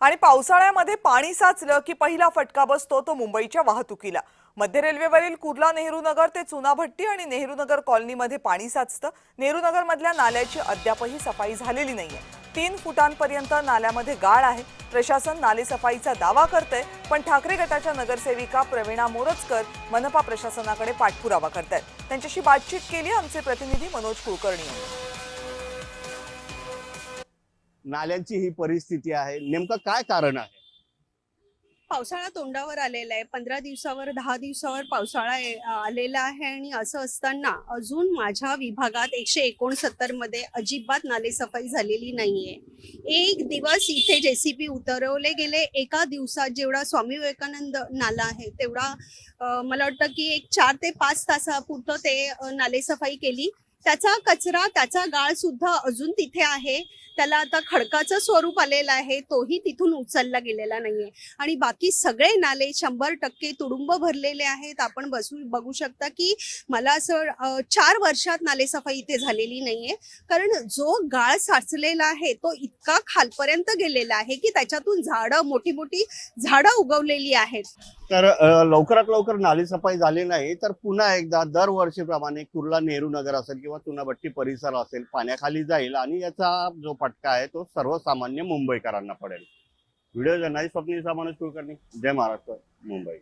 आणि पावसाळ्यामध्ये पाणी साचलं की पहिला फटका बसतो तो मुंबईच्या वाहतुकीला। मध्य रेल्वेवरील कुर्ला नेहरू नगर ते चुनाभट्टी आणि नेहरू नगर कॉलनीमध्ये पाणी साचतं। नेहरू नगर मधल्या नाल्याची अद्यापही सफाई झालेली नाहीये। 3 फुटांपर्यंत नाल्यामध्ये गाळ आहे। प्रशासन नाले सफाईचा दावा करतंय, पण ठाकरे गटाच्या नगरसेविका प्रवीणा मोरजकर मनपा प्रशासनाकडे पाठपुरावा करतायत। त्यांच्याशी बातचीत केली आमचे प्रतिनिधी मनोज कुलकर्णी यांनी। नाल्यांची ही परिस्थिती आहे, नेमकं काय कारण आहे? पावसाळा तोंडावर आलेला आहे। 15 दिवसावर 10 दिवसावर पावसाळा आलेला आहे आणि असं असताना अजून माझ्या विभागात 169 मध्ये अजिबात नालेसफाई झालेली नाहीये। एक दिवस इथे जेसीबी उतरवले गेले। एका दिवसात जेवढा स्वामी विवेकानंद नाला आहे तेवढा मला वाटतं की एक 4 ते 5 तासापुरतं ते नालेसफाई केली। त्याचा कचरा त्याचा गाळ सुद्धा अजून तिथे आहे। त्याला आता खडकाचं स्वरूप आलेलं आहे, तोही तिथून उचलला गेलेला नाहीये आणि बाकी सगळे नाले 100% तुडुंब भरलेले आहेत। आपण बघू शकता की मला असं 4 वर्षात नालेसफाई इथे झालेली नाहीये, कारण जो गाळ साचलेला आहे तो इतका खालपर्यंत गेलेला आहे की त्याच्यातून झाडं मोठी मोठी झाडं उगवलेली आहेत। तर लवकरात लवकर नाली सफाई झाली नाही तर पुन्हा एकदा दरवर्षीप्रमाणे कुर्ला नेहरू नगर असेल किंवा चुनाभट्टी परिसर असेल पाण्याखाली जाईल आणि याचा जो फटका आहे तो सर्वसामान्य मुंबईकरांना पडेल। व्हिडिओ जर्नलिस्ट स्वप्नील मनोज कुलकर्णी, जय महाराष्ट्र, मुंबई।